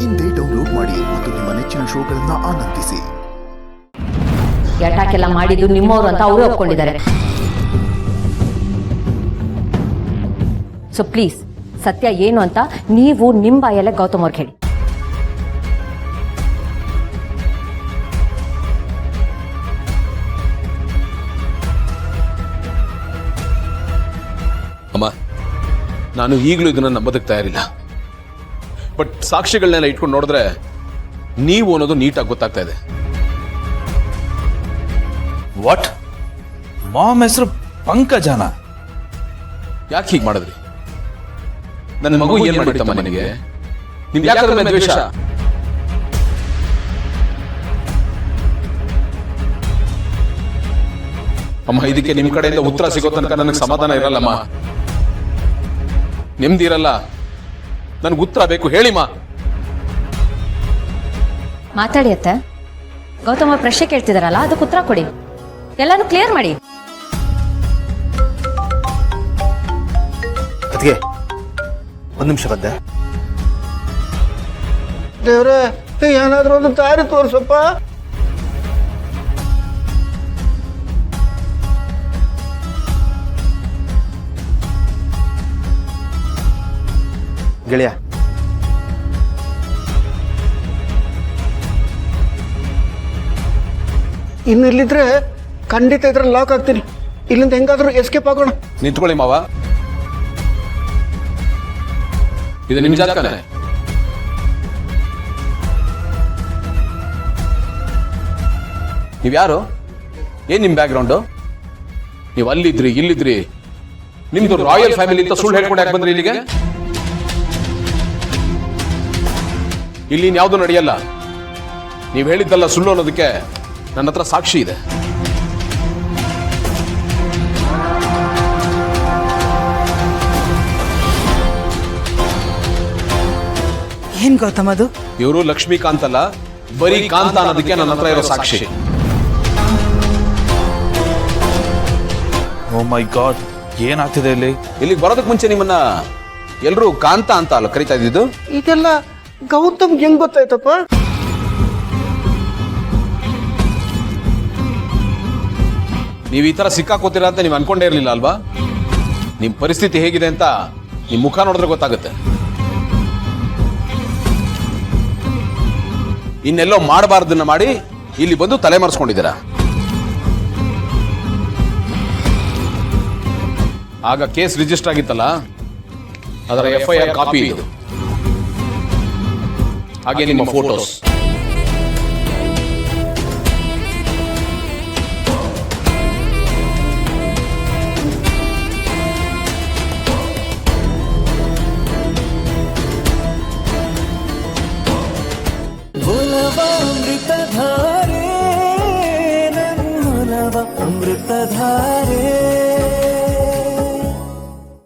ಇಂದೇ ಡೌನ್ಲೋಡ್ ಮಾಡಿ ಮತ್ತು ನಿಮ್ಮ ನೆಚ್ಚಿನ ಶೋಗಳನ್ನ ಆನಂದಿಸಿ. ಅಟ್ಯಾಕ್ ಎಲ್ಲ ಮಾಡಿದ್ದು ನಿಮ್ಮವರು ಅಂತ ಅವರು ಒಪ್ಕೊಂಡಿದ್ದಾರೆ. ಸೊ ಪ್ಲೀಸ್ ಸತ್ಯ ಏನು ಅಂತ ನೀವು ನಿಮ್ಮ ಬಾಯಲ್ಲೇ ಗೌತಮ್ ಅವ್ರಿಗೆ ಹೇಳಿ. ಅಮ್ಮ, ನಾನು ಈಗಲೂ ಇದನ್ನ ನಂಬೋದಕ್ಕೆ ತಯಾರಿಲ್ಲ. ಬಟ್ ಸಾಕ್ಷಿಗಳನ್ನೆಲ್ಲ ಇಟ್ಕೊಂಡು ನೋಡಿದ್ರೆ ನೀವು ಅನ್ನೋದು ನೀಟಾಗಿ ಗೊತ್ತಾಗ್ತಾ ಇದೆ. ವಾಟ್? ಮಾಮ್ ಹೆಸರು ಪಂಕಜನ? ಯಾಕೆ ಹೀಗೆ ಮಾಡಿದ್ರಿ? ನನ್ನ ಮಗು ಏನ್ ಮಾಡಿತ್ತಮ್ಮ ನಿನಗೆ? ನಿಮ್ಗೆ ಯಾಕಂದ್ರೆ ದ್ವೇಷ? ಅಮ್ಮ, ಇದಕ್ಕೆ ನಿಮ್ ಕಡೆಯಿಂದ ಉತ್ತರ ಸಿಗೋ ತನಕ ನನಗೆ ಸಮಾಧಾನ ಇರಲ್ಲಮ್ಮ, ನೆಮ್ಮದಿರಲ್ಲ. ನನ್ಗೆ ಉತ್ತರ ಬೇಕು, ಹೇಳಿಮ್ಮ. ಮಾತಾಡಿ ಅತ್ತೆ. ಗೌತಮ್ ಅವ್ರ ಪ್ರಶ್ನೆ ಕೇಳ್ತಿದಾರಲ್ಲ, ಅದಕ್ಕೆ ಉತ್ತರ ಕೊಡಿ, ಎಲ್ಲಾನು ಕ್ಲಿಯರ್ ಮಾಡಿ. ಅದಕ್ಕೆ ಒಂದು ನಿಮಿಷ ಬಂದೆ. ದೇವ್ರೆ, ಏನಾದ್ರೂ ಒಂದು ದಾರಿ ತೋರ್ಸಪ್ಪ. ಗೆಳೆಯ, ಇನ್ನು ಇಲ್ಲಿದ್ರೆ ಖಂಡಿತ ಇದ್ರಲ್ಲಿ ಲಾಕ್ ಆಗ್ತೀನಿ. ಇಲ್ಲಿಂದ ಹೆಂಗಾದ್ರೂ ಎಸ್ಕೇಪ್ ಆಗೋಣ. ನಿಂತ್ಕೊಳ್ಳಿ ಮಾವ, ಇದು ನಿಮ್ ಜಾಗನೇ. ನೀವ್ಯಾರು? ಏನ್ ನಿಮ್ ಬ್ಯಾಕ್ ಗ್ರೌಂಡು? ನೀವು ಅಲ್ಲಿದ್ರಿ, ಇಲ್ಲಿದ್ರಿ, ನಿಮ್ದು ರಾಯಲ್ ಫ್ಯಾಮಿಲಿ ಅಂತ ಸುಳ್ಳು ಹೇಳ್ಕೊಂಡು ಯಾಕೆ ಬಂದ್ರಿ ಇಲ್ಲಿಗೆ? ಇಲ್ಲಿ ಯಾವುದು ನಡೆಯಲ್ಲ. ನೀವು ಹೇಳಿದ್ದಲ್ಲ ಸುಳ್ಳು ಅನ್ನೋದಕ್ಕೆ ನನ್ನ ಹತ್ರ ಸಾಕ್ಷಿ ಇದೆ. ಏನ್ ಗೌತಮ್ ಅದು? ಇವರು ಲಕ್ಷ್ಮೀಕಾಂತ್ ಅಲ್ಲ, ಬರೀ ಕಾಂತ ಅನ್ನೋದಕ್ಕೆ ನನ್ನ ಹತ್ರ ಇರೋ ಸಾಕ್ಷಿ. ಓ ಮೈ ಗಾಡ್, ಏನಾಗ್ತಿದೆ ಇಲ್ಲಿ? ಇಲ್ಲಿಗೆ ಬರೋದಕ್ಕೆ ಮುಂಚೆ ನಿಮ್ಮನ್ನ ಎಲ್ಲರೂ ಕಾಂತ ಅಂತ ಅಲ್ಲ ಕರಿತಾ ಇದ್ದಿದ್ದು? ಇದೆಲ್ಲ ಗೌತಮ್ ಹೆಂಗ್ ಗೊತ್ತಾಯ್ತಪ್ಪ? ನೀವು ಈ ತರ ಸಿಕ್ಕಾಕೋತೀರಾ ಅಂತ ನೀವು ಅನ್ಕೊಂಡೇ ಇರಲಿಲ್ಲ ಅಲ್ವಾ? ನಿಮ್ ಪರಿಸ್ಥಿತಿ ಹೇಗಿದೆ ಅಂತ ನಿಮ್ ಮುಖ ನೋಡಿದ್ರೆ ಗೊತ್ತಾಗುತ್ತೆ. ಇನ್ನೆಲ್ಲೋ ಮಾಡಬಾರ್ದನ್ನ ಮಾಡಿ ಇಲ್ಲಿ ಬಂದು ತಲೆ ಮರೆಸ್ಕೊಂಡಿದ್ದೀರಾ. ಆಗ ಕೇಸ್ ರಿಜಿಸ್ಟರ್ ಆಗಿತ್ತಲ್ಲ, ಅದರ FIR ಕಾಪಿ ಇದು, ಹಾಗೆ ನಿಮ್ಮ ಫೋಟೋಸ್.